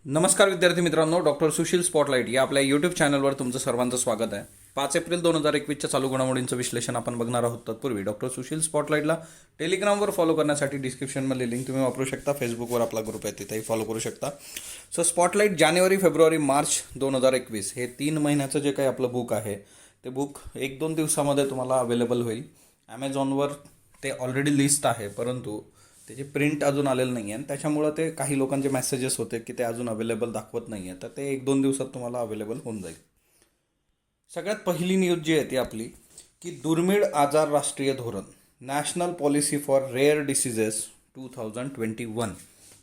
नमस्कार विद्यार्थी मित्रांनो, डॉक्टर सुशील स्पॉटलाईट या आपल्या यूट्यूब चॅनलवर तुमचं सर्वांचं स्वागत आहे. 5 एप्रिल 2021च्या चालू घडामोडींचं विश्लेषण आपण बघणार आहोत. तत्पूर्वी डॉक्टर सुशील स्पॉटलाईटला टेलिग्रामवर फॉलो करण्यासाठी डिस्क्रिप्शनमध्ये लिंक तुम्ही वापरू शकता. फेसबुकवर आपला ग्रुप आहे, तिथेही फॉलो करू शकता. सो स्पॉटलाईट जानेवारी, फेब्रुवारी, मार्च 2021 हे 3 महिन्याचं जे काही आपलं बुक आहे ते बुक 1-2 दिवसामध्ये तुम्हाला अवेलेबल होईल. ॲमेझॉनवर ते ऑलरेडी लिस्ट आहे, परंतु त्याची प्रिंट अजून आलेलं नाही आहे आणि त्याच्यामुळं ते काही लोकांचे मेसेजेस होते की ते अजून अवेलेबल दाखवत नाही आहे. तर ते 1-2 दिवसात तुम्हाला अवेलेबल होऊन जाईल. सगळ्यात पहिली न्यूज जी आहे ती आपली की दुर्मिळ आजार राष्ट्रीय धोरण, national policy for rare diseases 2021.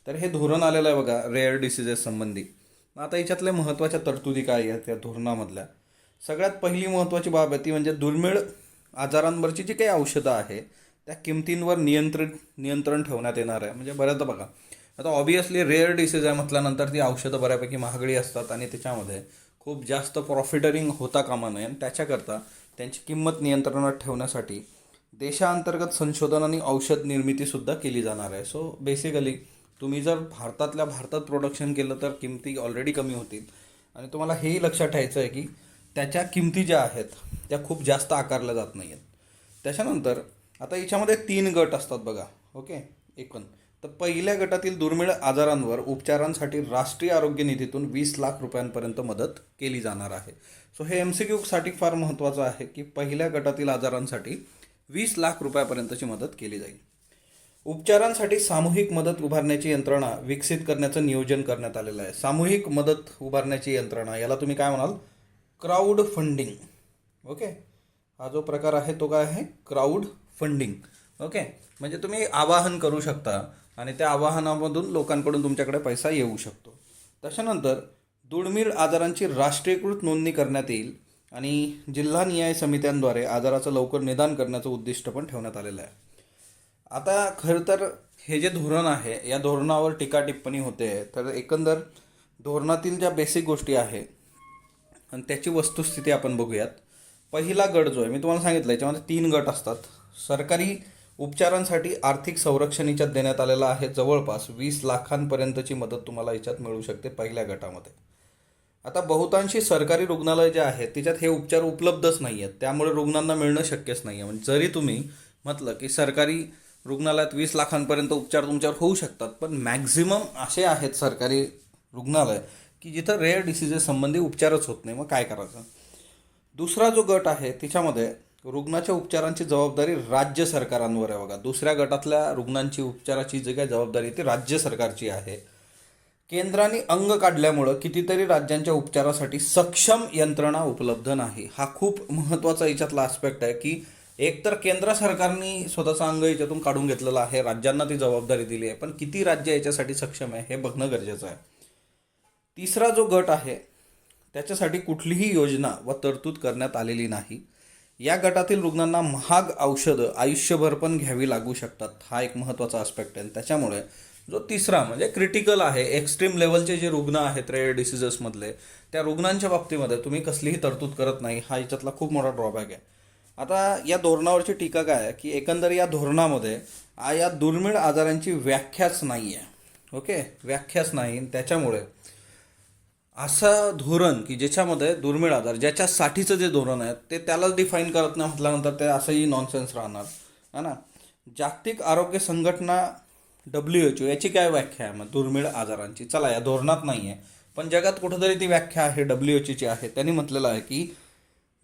तर हे धोरण आलेलं आहे बघा रेअर डिसिजेस संबंधी. आता याच्यातल्या महत्त्वाच्या तरतुदी काय आहेत त्या धोरणामधल्या. सगळ्यात पहिली महत्त्वाची बाब आहे ती म्हणजे दुर्मिळ आजारांवरची जी काही औषधं आहे त्या किमतींवर नियंत्रण ठेवण्यात येणार आहे. म्हणजे बऱ्याचदा बघा, आता ऑब्वियसली रेअर डिसीज आहे म्हटल्यानंतर ती औषधं बऱ्यापैकी महागडी असतात आणि त्याच्यामध्ये खूप जास्त प्रॉफिटरिंग होता कामा नये आणि त्याच्याकरता त्यांची किंमत नियंत्रणात ठेवण्यासाठी देशांतर्गत संशोधन आणि औषध निर्मितीसुद्धा केली जाणार आहे. सो बेसिकली तुम्ही जर भारतातल्या भारतात प्रोडक्शन केलं तर किमती ऑलरेडी कमी होतील आणि तुम्हाला हेही लक्षात ठेवायचं आहे की त्याच्या किमती ज्या आहेत त्या खूप जास्त आकारल्या जात नाही आहेत. त्याच्यानंतर आता याच्यामध्ये 3 गट असतात बघा. ओके, एकूण तर पहिल्या गटातील दुर्मिळ आजारांवर उपचारांसाठी राष्ट्रीय आरोग्य निधीतून 20 लाख रुपयांपर्यंत मदत केली जाणार आहे. सो हे MCQ साठी फार महत्त्वाचं आहे की पहिल्या गटातील आजारांसाठी 20 लाख रुपयापर्यंतची मदत केली जाईल. उपचारांसाठी सामूहिक मदत उभारण्याची यंत्रणा विकसित करण्याचं नियोजन करण्यात आलेलं आहे. सामूहिक मदत उभारण्याची यंत्रणा, याला तुम्ही काय म्हणाल, क्राऊड फंडिंग. ओके, हा जो प्रकार आहे तो काय आहे, क्राऊड फंडिंग. ओके, म्हणजे तुम्ही आवाहन करू शकता आणि त्या आवाहनामधून लोकांकडून तुमच्याकडे पैसा येऊ शकतो. त्याच्यानंतर दुर्मिळ आजारांची राष्ट्रीयकृत नोंदणी करण्यात येईल आणि जिल्हा न्याय समित्यांद्वारे आजाराचं लवकर निदान करण्याचं उद्दिष्ट पण ठेवण्यात आलेलं आहे. आता खरं तर हे जे धोरण आहे या धोरणावर टीका टिप्पणी होते. तर एकंदर धोरणातील ज्या बेसिक गोष्टी आहे आणि त्याची वस्तुस्थिती आपण बघूयात. पहिला गट जो आहे मी तुम्हाला सांगितलं याच्यामध्ये 3 गट असतात. सरकारी उपचारांसाठी आर्थिक संरक्षण याच्यात देण्यात आलेलं आहे. जवळपास 20 लाखांपर्यंतची मदत तुम्हाला याच्यात मिळू शकते पहिल्या गटामध्ये. आता बहुतांशी सरकारी रुग्णालय जे आहेत त्याच्यात हे उपचार उपलब्धच नाही आहेत, त्यामुळे रुग्णांना मिळणं शक्यच नाही आहे. म्हणजे जरी तुम्ही म्हटलं की सरकारी रुग्णालयात 20 लाखांपर्यंत उपचार तुमच्यावर होऊ शकतात, पण मॅक्झिमम असे आहेत सरकारी रुग्णालय की जिथं रेअर डिसिजेस संबंधी उपचारच होत नाही. मग काय करायचं. दुसरा जो गट आहे त्याच्यामध्ये रुग्णाच्या उपचारांची जबाबदारी राज्य सरकारांवर आहे बघा. दुसऱ्या गटातल्या रुग्णांची उपचाराची जी काही जबाबदारी ती राज्य सरकारची आहे. केंद्राने अंग काढल्यामुळं कितीतरी राज्यांच्या उपचारासाठी सक्षम यंत्रणा उपलब्ध नाही. हा खूप महत्त्वाचा याच्यातला आस्पेक्ट आहे की एकतर केंद्र सरकारने स्वतःचा अंग याच्यातून काढून घेतलेला आहे, राज्यांना ती जबाबदारी दिली आहे, पण किती राज्य याच्यासाठी सक्षम आहे हे बघणं गरजेचं आहे. तिसरा जो गट आहे त्याच्यासाठी कुठलीही योजना व तरतूद करण्यात आलेली नाही. या गटातील रुग्णांना महाग औषधं आयुष्यभर पण घ्यावी लागू शकतात. हा एक महत्त्वाचा आस्पेक्ट आहे. त्याच्यामुळे जो तिसरा म्हणजे क्रिटिकल आहे, एक्स्ट्रीम लेवलचे जे रुग्ण आहेत रेअर डिसिजेसमधले, त्या रुग्णांच्या बाबतीमध्ये तुम्ही कसलीही तरतूद करत नाही. हा याच्यातला खूप मोठा ड्रॉबॅक आहे. आता या धोरणावरची टीका काय आहे की एकंदर या धोरणामध्ये या दुर्मिळ आजारांची व्याख्याच नाही आहे. ओके, व्याख्याच नाही. त्याच्यामुळे असं धोरण की ज्याच्यामध्ये दुर्मिळ आजार ज्याच्यासाठीचं जे धोरण आहे ते त्यालाच डिफाईन करत नाही म्हटल्यानंतर ते असंही नॉनसेन्स राहणार है ना. जागतिक आरोग्य संघटना WHO याची काय व्याख्या आहे मग दुर्मिळ आजारांची. चला या धोरणात नाही आहे पण जगात कुठंतरी ती व्याख्या आहे WHO आहे. त्यांनी म्हटलेलं आहे की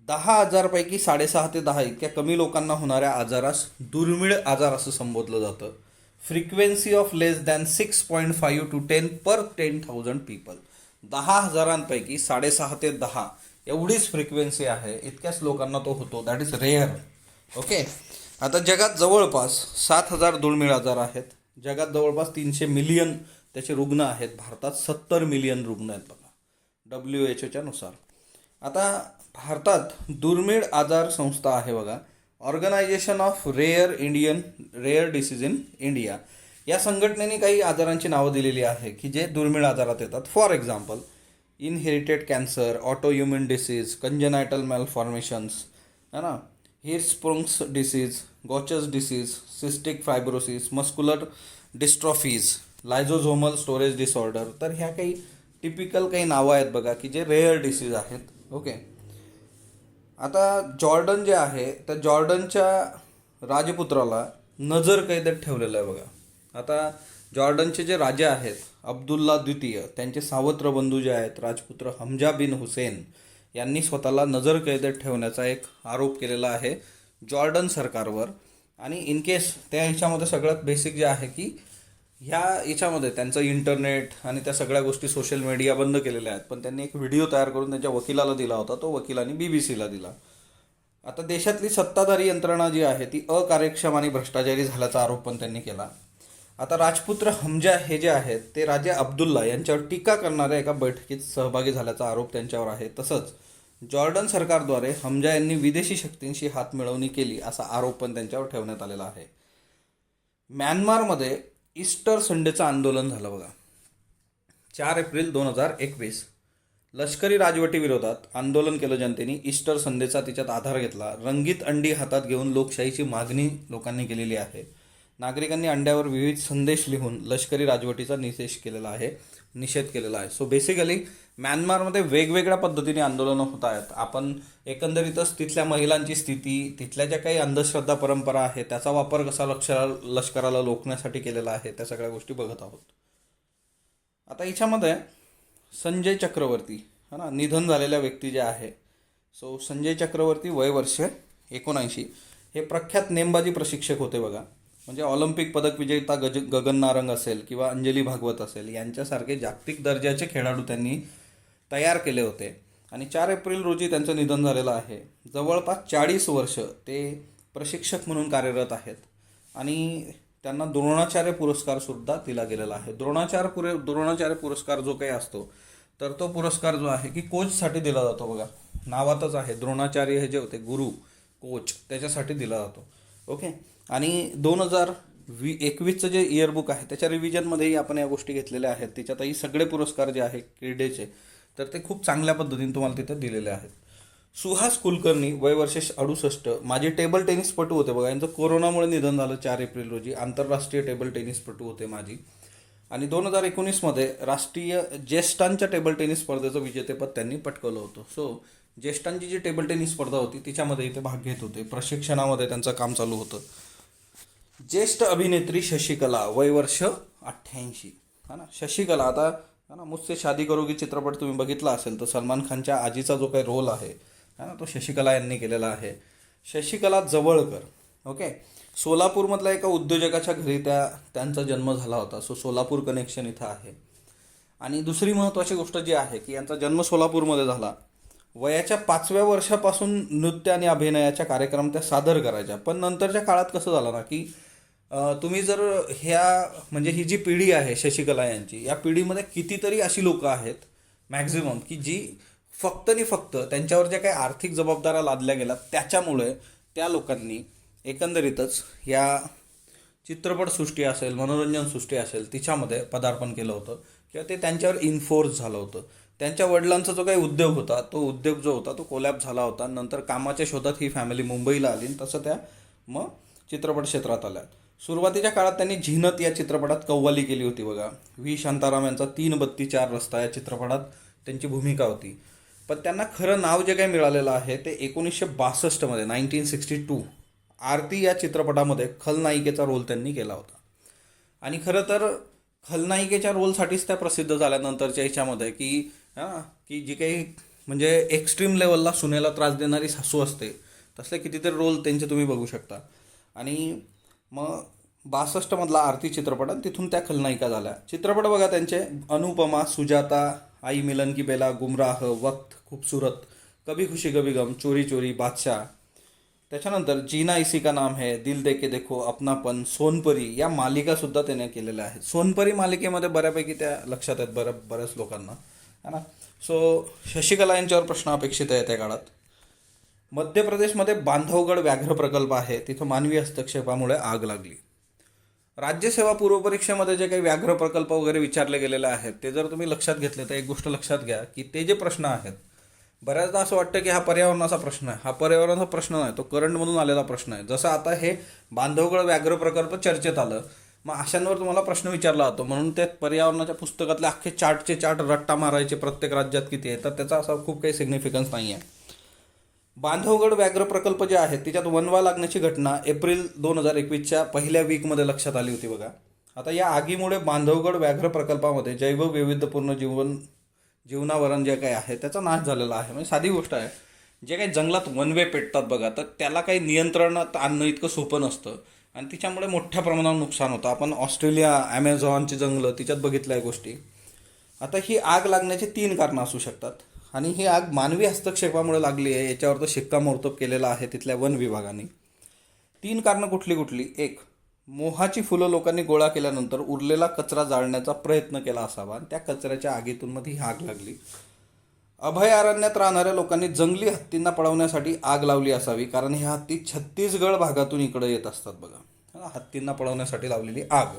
10,000 पैकी 6.5 ते 10 इतक्या कमी लोकांना होणाऱ्या आजारास दुर्मिळ आजार असं संबोधलं जातं. Frequency of less than 6.5 to 10 per 10,000 people. 10,000पैकी 6.5 ते 10 एवढीच फ्रिक्वेन्सी आहे, इतक्याच लोकांना तो होतो. That is rare. ओके, आता जगात जवळपास 7,000 दुर्मिळ आजार आहेत. जगात जवळपास 300 मिलियन त्याचे रुग्ण आहेत. भारतात 70 मिलियन रुग्ण आहेत बघा WHO नुसार. आता भारतात दुर्मिळ आजार संस्था आहे बघा, organisation of rare disease in India. या संघटनेने काही आजारांची नावं दिलेली आहे की जे दुर्मिळ आजारात येतात. For example inherited cancer, autoimmune disease, congenital malformations है ना, Hirschsprung's disease, Gaucher's disease, cystic fibrosis, muscular dystrophies, lysosomal storage disorder. तर ह्या काही टिपिकल काही नावं आहेत बघा की जे रेअर डिसीज आहेत. ओके. आता जॉर्डन जे आहे त्या जॉर्डनच्या राजपुत्राला नजर कैदेत ठेवलेलं आहे बघा. आता जॉर्डनचे जे राजा आहेत अब्दुल्ला द्वितीय, त्यांचे सावत्र बंधू जे आहेत राजपुत्र हमजा बिन हुसेन यांनी स्वतःला नजर कैदेत ठेवण्याचा एक आरोप केलेला आहे जॉर्डन सरकारवर. आणि इन केस त्या ह्याच्यामध्ये सगळ्यात बेसिक जे आहे की ह्या याच्यामध्ये त्यांचं इंटरनेट आणि त्या सगळ्या गोष्टी सोशल मीडिया बंद केलेल्या आहेत. पण त्यांनी एक व्हिडिओ तयार करून त्यांच्या वकिलाला दिला होता, तो वकिलांनी BBC ला दिला. आता देशातली सत्ताधारी यंत्रणा जी आहे ती अकार्यक्षम आणि भ्रष्टाचारी झाल्याचा आरोप पण त्यांनी केला. आता राजपुत्र हमजा हे जे आहेत ते राजा अब्दुल्ला यांच्यावर टीका करणाऱ्या एका बैठकीत सहभागी झाल्याचा आरोप त्यांच्यावर आहे. तसंच जॉर्डन सरकारद्वारे हमजा यांनी विदेशी शक्तींशी हातमिळवणी केली असा आरोप पण त्यांच्यावर ठेवण्यात आलेला आहे. म्यानमारमध्ये ईस्टर संडेचं आंदोलन झालं बघा. 4 एप्रिल 2021 लष्करी राजवटीविरोधात आंदोलन केलं जनतेने. ईस्टर संडेचा तिच्यात आधार घेतला. रंगीत अंडी हातात घेऊन लोकशाहीची मागणी लोकांनी केलेली आहे. नागरिकांनी अंड्यावर विविध संदेश लिहून लष्करी राजवटीचा निषेध केलेला आहे. सो बेसिकली म्यानमारमध्ये वेगवेगळ्या पद्धतीने आंदोलनं होत आहेत. आपण एकंदरीतच तिथल्या महिलांची स्थिती, तिथल्या ज्या काही अंधश्रद्धा परंपरा आहे त्याचा वापर कसा लष्कराला रोखण्यासाठी केलेला आहे त्या सगळ्या गोष्टी बघत आहोत. आता याच्यामध्ये संजय चक्रवर्ती निधन झालेल्या व्यक्ती जे आहे. सो संजय चक्रवर्ती वय वर्ष 79. हे प्रख्यात नेमबाजी प्रशिक्षक होते बघा. म्हणजे ऑलिम्पिक पदक विजेता गगन नारंग असेल किंवा अंजली भागवत असेल यांच्यासारखे जागतिक दर्जाचे खेळाडू त्यांनी तयार केले होते. आणि 4 एप्रिल रोजी त्यांचं निधन झालेलं आहे. जवळपास 40 वर्ष ते प्रशिक्षक म्हणून कार्यरत आहेत. आणि त्यांना द्रोणाचार्य पुरस्कारसुद्धा दिला गेलेला आहे. द्रोणाचार्य पुरस्कार जो काही असतो तर तो पुरस्कार जो आहे की कोचसाठी दिला जातो बघा. नावातच आहे द्रोणाचार्य हे जे होते गुरु कोच त्याच्यासाठी दिला जातो. ओके. आणि 2021चं जे इयरबुक आहे त्याच्या रिव्हिजनमध्येही आपण या गोष्टी घेतलेल्या आहेत. त्याच्यातही सगळे पुरस्कार जे आहे क्रीडेचे तर ते खूप चांगल्या पद्धतीने तुम्हाला तिथे दिलेले आहेत. सुहास कुलकर्णी वय वर्ष 68 माझे टेबल टेनिसपटू होते बघा. यांचं कोरोनामुळे निधन झालं 4 एप्रिल रोजी. आंतरराष्ट्रीय टेबल टेनिसपटू होते माझी. आणि 2019मध्ये राष्ट्रीय ज्येष्ठांच्या टेबल टेनिस स्पर्धेचं विजेतेपद त्यांनी पटकवलं होतं. सो ज्येष्ठांची जी टेबल टेनिस स्पर्धा होती तिच्यामध्ये इथे भाग घेत होते. प्रशिक्षणामध्ये त्यांचं काम चालू होतं. ज्येष्ठ अभिनेत्री शशिकला वय वर्ष 88. शशिकला आता मुझसे शादी करोगी चित्रपट तुम्ही बघितला असेल तर सलमान खानच्या आजीचा जो काही रोल आहे तो शशिकला यांनी केलेला आहे. शशिकला जवळकर. ओके. सोलापूरमधल्या एका उद्योजकाच्या घरी त्यांचा जन्म झाला होता. सो सोलापूर कनेक्शन इथं आहे. आणि दुसरी महत्त्वाची गोष्ट जी आहे की यांचा जन्म सोलापूरमध्ये झाला. वयाच्या 5व्या वर्षापासून नृत्य आणि अभिनयाच्या कार्यक्रम त्या सादर करायच्या. पण नंतरच्या काळात कसं झालं ना की तुम्ही जर म्हणजे ही जी पिढी आहे शशिकला यांची, या पिढीमध्ये कितीतरी अशी लोकं आहेत मॅक्झिमम की जी फक्त त्यांच्यावर ज्या काही आर्थिक जबाबदाऱ्या लादल्या गेल्या त्याच्यामुळे त्या लोकांनी एकंदरीतच या चित्रपटसृष्टी असेल मनोरंजनसृष्टी असेल तिच्यामध्ये पदार्पण केलं होतं किंवा ते त्यांच्यावर इन्फोर्स झालं होतं. त्यांच्या वडिलांचा जो काही उद्योग होता तो उद्योग जो होता तो कोलॅप्स झाला होता. नंतर कामाच्या शोधात ही फॅमिली मुंबईला आली. तसं त्या मग चित्रपट क्षेत्रात आल्या. सुरुवातीच्या काळात त्यांनी झिनत या चित्रपटात कव्वाली केली होती बघा. व्ही शांताराम यांचा 3 बत्ती 4 रस्ता या चित्रपटात त्यांची भूमिका होती. पण त्यांना खरं नाव जे काही मिळालेलं आहे ते 1962मध्ये 1962 आरती या चित्रपटामध्ये खलनायिकेचा रोल त्यांनी केला होता. आणि खरं तर खलनायिकेच्या रोलसाठीच त्या प्रसिद्ध झाल्यानंतरच्या ह्याच्यामध्ये की जी काही म्हणजे एक्स्ट्रीम लेवलला सुनेला त्रास देणारी सासू असते तसले कितीतरी रोल त्यांचे तुम्ही बघू शकता. आणि मग 62मधला आरती चित्रपटात तिथून त्या खलनायिका झाल्या. चित्रपट बघा त्यांचे अनुपमा, सुजाता, आई मिलन की बेला, गुमराह, वक्त, खूबसूरत, कभी खुशी कभी गम, चोरी चोरी, बादशाह. त्याच्यानंतर जीना इसी का नाम है, दिल दे के देखो, अपनापन, सोनपरी या मालिकासुद्धा त्याने केलेल्या आहेत. सोनपरी मालिकेमध्ये बऱ्यापैकी त्या लक्षात आहेत बऱ्याच लोकांना है ना. सो शशिकला यांच्यावर प्रश्न अपेक्षित आहे त्या काळात. मध्य प्रदेशमध्ये बांधवगड व्याघ्र प्रकल्प आहे. तिथं मानवी हस्तक्षेपामुळे आग लागली. राज्यसेवा पूर्वपरीक्षेमध्ये जे काही व्याघ्र प्रकल्प वगैरे विचारले गेलेले आहेत ते जर तुम्ही लक्षात घेतले तर एक गोष्ट लक्षात घ्या की ते जे प्रश्न आहेत बऱ्याचदा असं वाटतं की हा पर्यावरणाचा प्रश्न आहे. हा पर्यावरणाचा प्रश्न नाही, तो करंटमधून आलेला प्रश्न आहे. जसं आता हे बांधवगड व्याघ्र प्रकल्प चर्चेत आलं मग अशांवर तुम्हाला प्रश्न विचारला जातो, म्हणून त्या पर्यावरणाच्या पुस्तकातले अख्खे चार्टचे चार्ट रट्टा मारायचे प्रत्येक राज्यात किती आहे, तर त्याचा असा खूप काही सिग्निफिकन्स नाही आहे. बांधवगड व्याघ्र प्रकल्प जे आहे त्याच्यात वणवा लागण्याची घटना एप्रिल 2021च्या पहिल्या वीकमध्ये लक्षात आली होती बघा. आता या आगीमुळे बांधवगड व्याघ्र प्रकल्पामध्ये जैववैविध्यपूर्ण जीवनावरण जे काही आहे त्याचा नाश झालेला आहे. म्हणजे साधी गोष्ट आहे, जे काही जंगलात वनवे पेटतात बघा, तर त्याला काही नियंत्रणात आणणं इतकं सोपं नसतं आणि तिच्यामुळे मोठ्या प्रमाणावर नुकसान होतं. आपण ऑस्ट्रेलिया, ॲमेझॉनची जंगलं तिच्यात बघितल्या आहे गोष्टी. आता ही आग लागण्याची 3 कारणं असू शकतात आणि ही आग मानवी हस्तक्षेपामुळे लागली आहे याच्यावर तर शिक्कामोर्तब केलेला आहे तिथल्या वन विभागाने. 3 कारणं कुठली कुठली? एक, मोहाची फुलं लोकांनी गोळा केल्यानंतर उरलेला कचरा जाळण्याचा प्रयत्न केला असावा आणि त्या कचऱ्याच्या आगीतून मध्ये ही आग लागली. अभयारण्यात राहणाऱ्या लोकांनी जंगली हत्तींना पळवण्यासाठी आग लावली असावी, कारण ह्या हत्ती छत्तीसगड भागातून इकडे येत असतात बघा. हत्तींना पळवण्यासाठी लावलेली आग.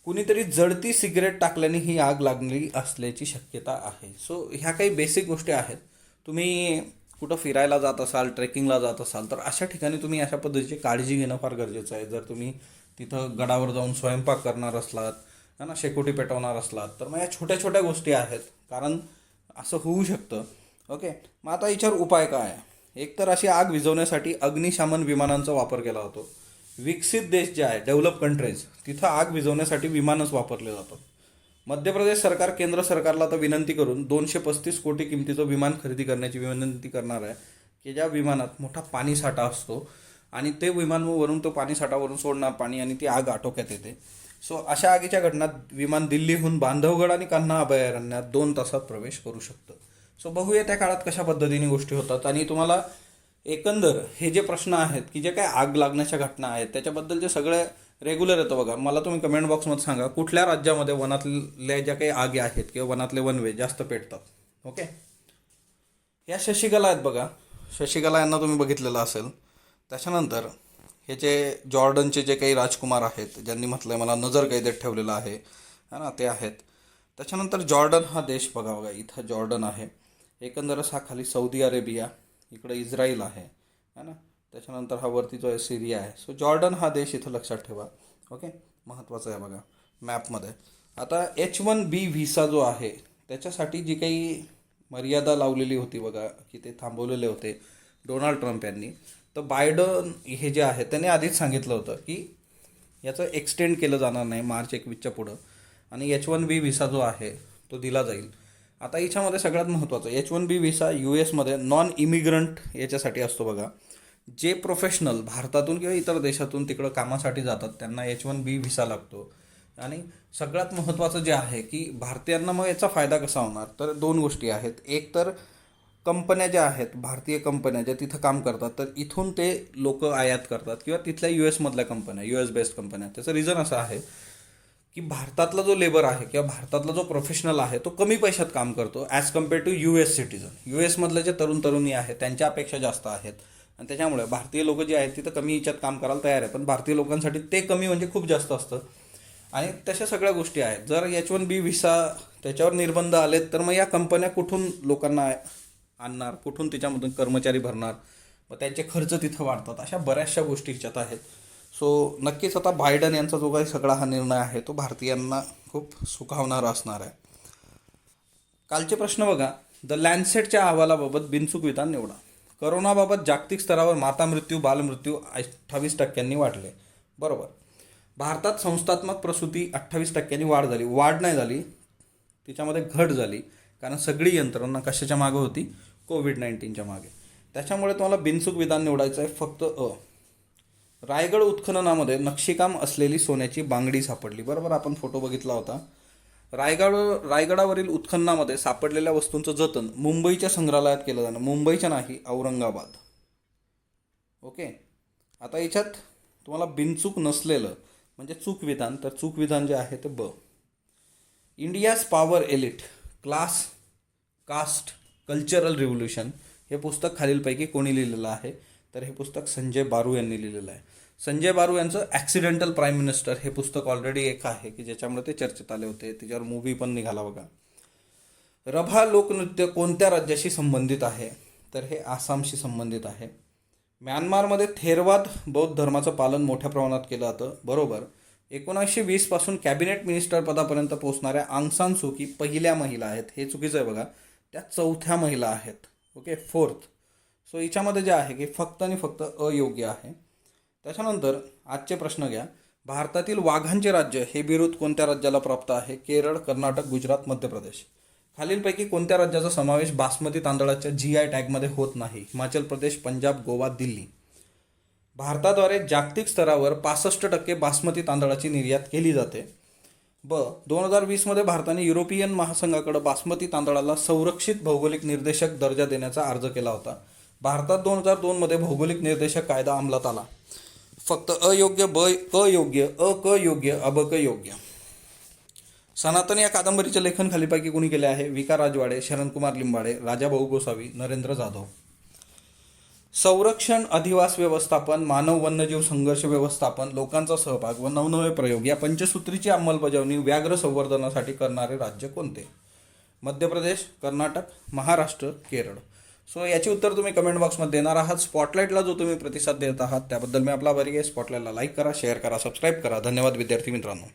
कुणीतरी जळती सिगरेट टाकल्याने ही आग लागली असल्याची शक्यता आहे. सो ह्या काही बेसिक गोष्टी आहेत. तुम्ही कुठं फिरायला जात असाल, ट्रेकिंगला जात असाल, तर अशा ठिकाणी तुम्ही अशा पद्धतीची काळजी घेणं फार गरजेचं आहे. जर तुम्ही तिथं गडावर जाऊन स्वयंपाक करणार असलात, है ना, शेकोटी पेटवणार असलात, तर मग या छोट्या छोट्या गोष्टी आहेत, कारण असं होऊ शकतं. ओके, मग आता याच्यावर उपाय काय आहे? एक तर अशी आग विझवण्यासाठी अग्निशमन विमानांचा वापर केला जातो. विकसित देश जे आहे, डेव्हलप कंट्रीज, तिथं आग विझवण्यासाठी विमानच वापरले जातात. मध्य प्रदेश सरकार केंद्र सरकारला आता विनंती करून 235 कोटी किमतीचं विमान खरेदी करण्याची विनंती करणार आहे, की ज्या विमानात मोठा पाणी साठा असतो आणि ते विमानावरून तो पाणी साठावरून सोडणार पाणी आणि ती आग आटोक्यात येते. सो अशा आगीच्या घटनात विमान दिल्लीहून बांधवगड आणि कान्हा अभयारण्यात 2 तासात प्रवेश करू शकतं. सो बघूया त्या काळात कशा पद्धतीने गोष्टी होतात. आणि तुम्हाला एकंदर हे जे प्रश्न आहेत, की जे काय आग लागण्याच्या घटना आहेत, त्याच्याबद्दलचे सगळे रेग्युलर येतं बघा. मला तुम्ही कमेंट बॉक्समध्ये सांगा कुठल्या राज्यामध्ये वनातल्या ज्या काही आगी आहेत किंवा वनातले वनवे जास्त पेटतात. ओके, या शशिकला आहेत बघा. शशिकला यांना तुम्ही बघितलेलं असेल. त्याच्यानंतर हे जे जॉर्डनचे जे काही राजकुमार आहेत, ज्यांनी म्हटलंय मला नजर कैदेत ठेवलेलं आहे ना, ते आहेत. त्याच्यानंतर जॉर्डन हा देश बघा, इथं जॉर्डन आहे. एकंदरच हा खाली सौदी अरेबिया, इकडे इस्रायल आहे, है ना. त्याच्यानंतर हा वरती जो आहे सिरिया आहे. सो जॉर्डन हा देश इथं लक्षात ठेवा. ओके, महत्त्वाचं आहे बघा मॅपमध्ये. आता H1B व्हिसा जो आहे त्याच्यासाठी जी काही मर्यादा लावलेली होती बघा, की ते थांबवलेले होते डोनाल्ड ट्रम्प यांनी. तर बायडन हे जे आहे त्याने आधीच सांगितलं होतं की याचं एक्सटेंड केलं जाणार नाही मार्च 21च्या पुढं, आणि H1B व्हिसा जो आहे तो दिला जाईल. आता याच्यामध्ये सगळ्यात महत्त्वाचं, H1B visa US non immigrant याच्यासाठी असतो बघा. जे प्रोफेशनल भारतातून किंवा इतर देशातून तिकडं कामासाठी जातात त्यांना H1B व्हिसा लागतो. आणि सगळ्यात महत्त्वाचं जे आहे की भारतीयांना मग याचा फायदा कसा होणार, तर 2 गोष्टी आहेत. एक तर कंपन्या ज्या आहेत, भारतीय कंपन्या ज्या तिथं काम करतात, तर इथून ते लोक आयात करतात किंवा तिथल्या US कंपन्या, US बेस्ड कंपन्या. त्याचं रिझन असं आहे की भारतातला जो लेबर आहे किंवा भारतातला जो प्रोफेशनल आहे तो कमी पैशात काम करतो as compare to US citizen. US जे तरुणी आहेत त्यांच्या अपेक्षा जास्त आहेत आणि त्याच्यामुळे भारतीय लोक जे आहेत तिथं कमी याच्यात काम करायला तयार आहे, पण भारतीय लोकांसाठी ते कमी म्हणजे खूप जास्त असतं. आणि तशा सगळ्या गोष्टी आहेत. जर H1B व्हिसा त्याच्यावर निर्बंध आलेत तर मग या कंपन्या कुठून लोकांना आणणार, कुठून त्याच्यामधून कर्मचारी भरणार, मग त्यांचे खर्च तिथं वाढतात. अशा बऱ्याचशा गोष्टी ह्याच्यात आहेत. सो नक्कीच आता बायडन यांचा जो काही सगळा हा निर्णय आहे तो भारतीयांना खूप सुखावणारा असणार आहे. कालचे प्रश्न बघा. द लॅन्सेटच्या अहवालाबाबत बिनचूक विधान निवडा. करोनाबाबत जागतिक स्तरावर माता मृत्यू, बालमृत्यू 28% वाढले. बरोबर. भारतात संस्थात्मक प्रसूती 28% वाढ झाली. वाढ नाही झाली, तिच्यामध्ये घट झाली, कारण सगळी यंत्रणा कशाच्या मागे होती? कोविड-19च्या मागे. त्याच्यामुळे तुम्हाला बिनचूक विधान निवडायचं आहे फक्त अ. रायगड उत्खननामध्ये नक्षीकाम असलेली सोन्याची बांगडी सापडली. बरोबर, आपण फोटो बघितला होता. रायगडावरील उत्खननामध्ये सापडलेल्या वस्तूंचं जतन मुंबईच्या संग्रहालयात केलं जाणं. मुंबईच्या नाही, औरंगाबाद. ओके, आता याच्यात तुम्हाला बिनचूक नसलेलं म्हणजे चूक विधान, तर चूक विधान जे आहे ते ब. India's power elite class caste cultural revolution हे पुस्तक खालीलपैकी कोणी लिहिलेलं आहे? तर हे पुस्तक संजय बारू यांनी लिहिलेलं आहे. संजय बारू यांचं ॲक्सिडेंटल प्राईम मिनिस्टर हे पुस्तक ऑलरेडी एक आहे की ज्याच्यामुळे ते चर्चेत आले होते. त्याच्यावर मूव्ही पण निघाला बघा. रभा लोकनृत्य कोणत्या राज्याशी संबंधित आहे? तर हे आसामशी संबंधित आहे. म्यानमारमध्ये थेरवाद बौद्ध धर्माचं पालन मोठ्या प्रमाणात केलं जातं. बरोबर. 1920 पासून कॅबिनेट मिनिस्टर पदापर्यंत पोहोचणाऱ्या आंग सान सू की पहिल्या महिला आहेत. हे चुकीचं आहे बघा, त्या चौथ्या महिला आहेत. Okay, fourth. सो हिच्यामध्ये जे आहे की फक्त आणि फक्त अयोग्य आहे. त्याच्यानंतर आजचे प्रश्न घ्या. भारतातील वाघांचे राज्य हे बिरुद कोणत्या राज्याला प्राप्त आहे? केरळ, कर्नाटक, गुजरात, मध्य प्रदेश. खालीलपैकी कोणत्या राज्याचा समावेश बासमती तांदळाच्या GI टॅगमध्ये होत नाही? हिमाचल प्रदेश, पंजाब, गोवा, दिल्ली. भारताद्वारे जागतिक स्तरावर 65% बासमती तांदळाची निर्यात केली जाते. 2020 मध्ये भारताने युरोपियन महासंघाकडे बासमती तांदळाला संरक्षित भौगोलिक निर्देशक दर्जा देण्याचा अर्ज केला होता. भारतात 2002 मध्ये भौगोलिक निर्देशक कायदा अंमलात आला. फक्त अयोग्य, अयोग्य, अकयोग्य, अबकयोग्य. सनातन या कादंबरीचे लेखन खालीपैकी कोणी केले आहे? विका राजवाडे, शरणकुमार लिंबाडे, राजाभाऊ गोसावी, नरेंद्र जाधव. संरक्षण, अधिवास व्यवस्थापन, मानव वन्यजीव संघर्ष व्यवस्थापन, लोकांचा सहभाग व नवनवे प्रयोग या पंचसूत्रीची अंमलबजावणी व्याघ्र संवर्धनासाठी करणारे राज्य कोणते? मध्य प्रदेश, कर्नाटक, महाराष्ट्र, केरळ. सो याची उत्तर तुम्ही कमेंट बॉक्समध्ये देणार आहात. स्पॉटलाईटला जो तुम्ही प्रतिसाद देत आहात त्याबद्दल मी आपला आभारी आहे. स्पॉटलाईटला लाईक करा, शेअर करा, सबस्क्राईब करा. धन्यवाद विद्यार्थी मित्रांनो.